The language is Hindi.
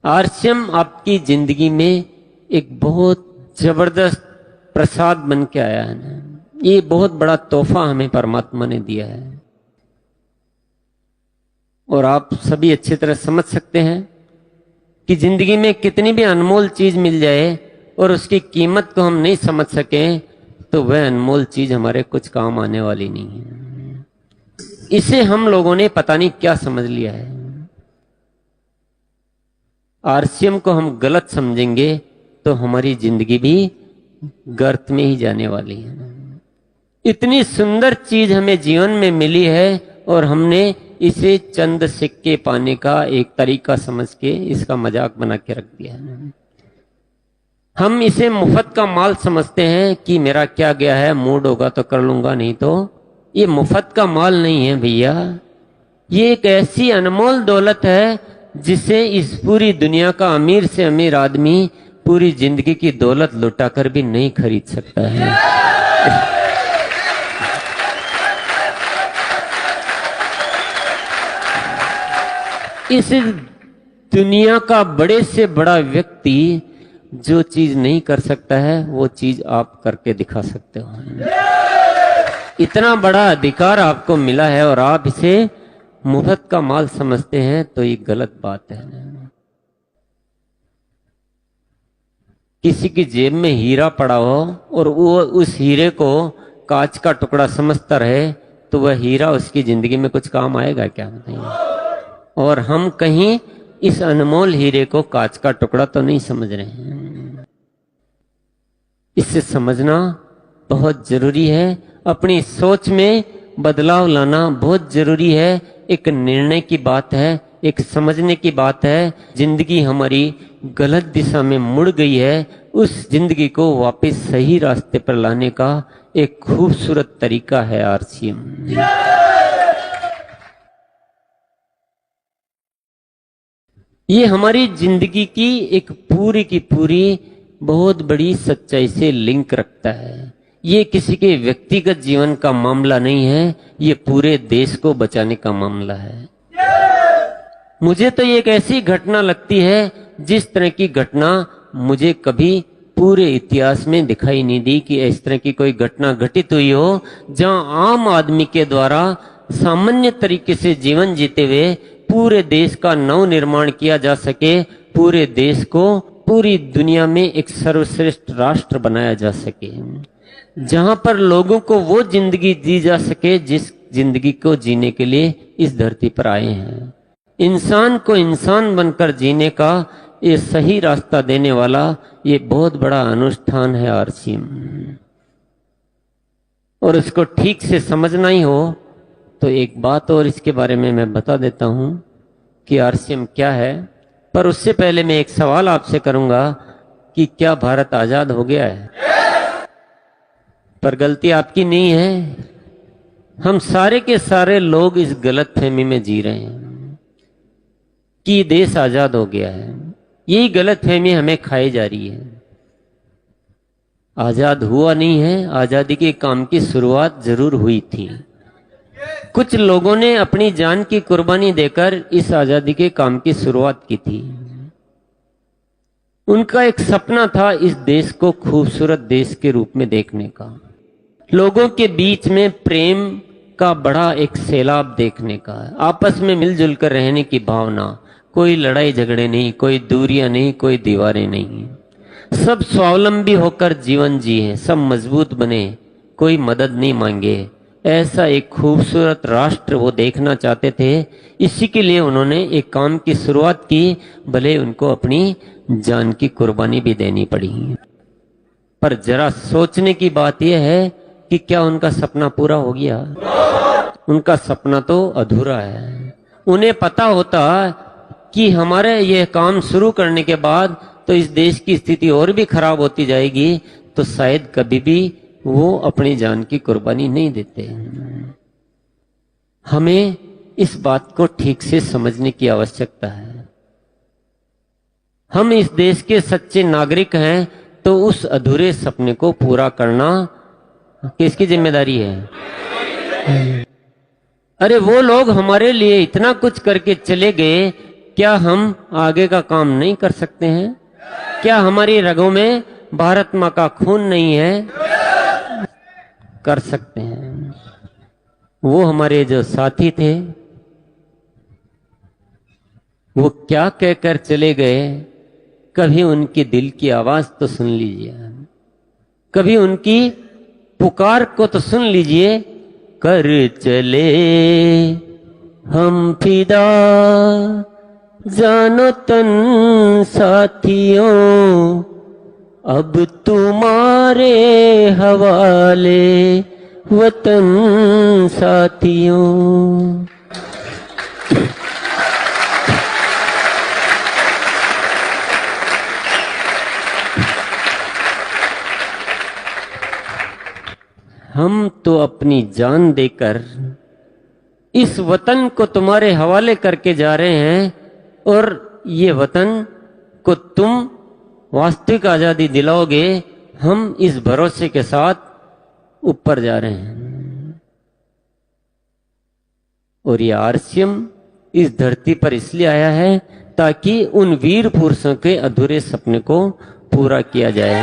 आरसीएम आपकी जिंदगी में एक बहुत जबरदस्त प्रसाद बन के आया है ना। ये बहुत बड़ा तोहफा हमें परमात्मा ने दिया है और आप सभी अच्छी तरह समझ सकते हैं कि जिंदगी में कितनी भी अनमोल चीज मिल जाए और उसकी कीमत को हम नहीं समझ सके तो वह अनमोल चीज हमारे कुछ काम आने वाली नहीं है। इसे हम लोगों ने पता नहीं क्या समझ लिया है। आरसीएम को हम गलत समझेंगे तो हमारी जिंदगी भी गर्त में ही जाने वाली है। इतनी सुंदर चीज हमें जीवन में मिली है और हमने इसे चंद सिक्के पाने का एक तरीका समझ के इसका मजाक बना के रख दिया है। हम इसे मुफ्त का माल समझते हैं कि मेरा क्या गया है, मूड होगा तो कर लूंगा, नहीं तो। ये मुफ्त का माल नहीं है भैया, ये एक ऐसी अनमोल दौलत है जिसे इस पूरी दुनिया का अमीर से अमीर आदमी पूरी जिंदगी की दौलत लुटाकर भी नहीं खरीद सकता है। इस दुनिया का बड़े से बड़ा व्यक्ति जो चीज नहीं कर सकता है वो चीज आप करके दिखा सकते हो। इतना बड़ा अधिकार आपको मिला है और आप इसे मुफ्त का माल समझते हैं तो ये गलत बात है। किसी की जेब में हीरा पड़ा हो और वो उस हीरे को कांच का टुकड़ा समझता रहे तो वह हीरा उसकी जिंदगी में कुछ काम आएगा क्या? नहीं। और हम कहीं इस अनमोल हीरे को कांच का टुकड़ा तो नहीं समझ रहे हैं। इसे समझना बहुत जरूरी है। अपनी सोच में बदलाव लाना बहुत जरूरी है। एक निर्णय की बात है, एक समझने की बात है। जिंदगी हमारी गलत दिशा में मुड़ गई है, उस जिंदगी को वापस सही रास्ते पर लाने का एक खूबसूरत तरीका है आरसीएम। ये हमारी जिंदगी की एक पूरी की पूरी बहुत बड़ी सच्चाई से लिंक रखता है। ये किसी के व्यक्तिगत जीवन का मामला नहीं है, ये पूरे देश को बचाने का मामला है। मुझे तो ये एक ऐसी घटना लगती है जिस तरह की घटना मुझे कभी पूरे इतिहास में दिखाई नहीं दी कि इस तरह की कोई घटना घटित हुई हो जहां आम आदमी के द्वारा सामान्य तरीके से जीवन जीते हुए पूरे देश का नव निर्माण किया जा सके, पूरे देश को पूरी दुनिया में एक सर्वश्रेष्ठ राष्ट्र बनाया जा सके, जहां पर लोगों को वो जिंदगी दी जा सके जिस जिंदगी को जीने के लिए इस धरती पर आए हैं। इंसान को इंसान बनकर जीने का ये सही रास्ता देने वाला ये बहुत बड़ा अनुष्ठान है आरसीएम। और इसको ठीक से समझना ही हो तो एक बात और इसके बारे में मैं बता देता हूं कि आरसीएम क्या है। पर उससे पहले मैं एक सवाल आपसे करूंगा कि क्या भारत आजाद हो गया है? पर गलती आपकी नहीं है। हम सारे के सारे लोग इस गलतफहमी में जी रहे हैं कि देश आजाद हो गया है। यही गलतफहमी हमें खाई जा रही है। आजाद हुआ नहीं है, आजादी के काम की शुरुआत जरूर हुई थी। कुछ लोगों ने अपनी जान की कुर्बानी देकर इस आजादी के काम की शुरुआत की थी। उनका एक सपना था इस देश को खूबसूरत देश के रूप में देखने का, लोगों के बीच में प्रेम का बड़ा एक सैलाब देखने का, आपस में मिलजुल कर रहने की भावना, कोई लड़ाई झगड़े नहीं, कोई दूरियां नहीं, कोई दीवारें नहीं, सब स्वावलंबी होकर जीवन जिए, सब मजबूत बने, कोई मदद नहीं मांगे। ऐसा एक खूबसूरत राष्ट्र वो देखना चाहते थे। इसी के लिए उन्होंने एक काम की शुरुआत की, भले उनको अपनी जान की कुर्बानी भी देनी पड़ी। पर जरा सोचने की बात यह है कि क्या उनका सपना पूरा हो गया? उनका सपना तो अधूरा है। उन्हें पता होता कि हमारे यह काम शुरू करने के बाद तो इस देश की स्थिति और भी खराब होती जाएगी, तो शायद कभी भी वो अपनी जान की कुर्बानी नहीं देते। हमें इस बात को ठीक से समझने की आवश्यकता है। हम इस देश के सच्चे नागरिक हैं तो उस अधूरे सपने को पूरा करना किसकी जिम्मेदारी है? अरे वो लोग हमारे लिए इतना कुछ करके चले गए क्या हम आगे का काम नहीं कर सकते हैं? क्या हमारी रगों में भारत मां का खून नहीं है? कर सकते हैं। वो हमारे जो साथी थे, वो क्या कहकर चले गए, कभी उनकी दिल की आवाज तो सुन लीजिए, कभी उनकी पुकार को तो सुन लीजिए। कर चले हम फिदा जानो तन साथियों, अब तुम्हारे हवाले वतन साथियों। हम तो अपनी जान देकर इस वतन को तुम्हारे हवाले करके जा रहे हैं, और ये वतन को तुम वास्तविक आजादी दिलाओगे, हम इस भरोसे के साथ ऊपर जा रहे हैं। और ये आरसीएम इस धरती पर इसलिए आया है ताकि उन वीर पुरुषों के अधूरे सपने को पूरा किया जाए।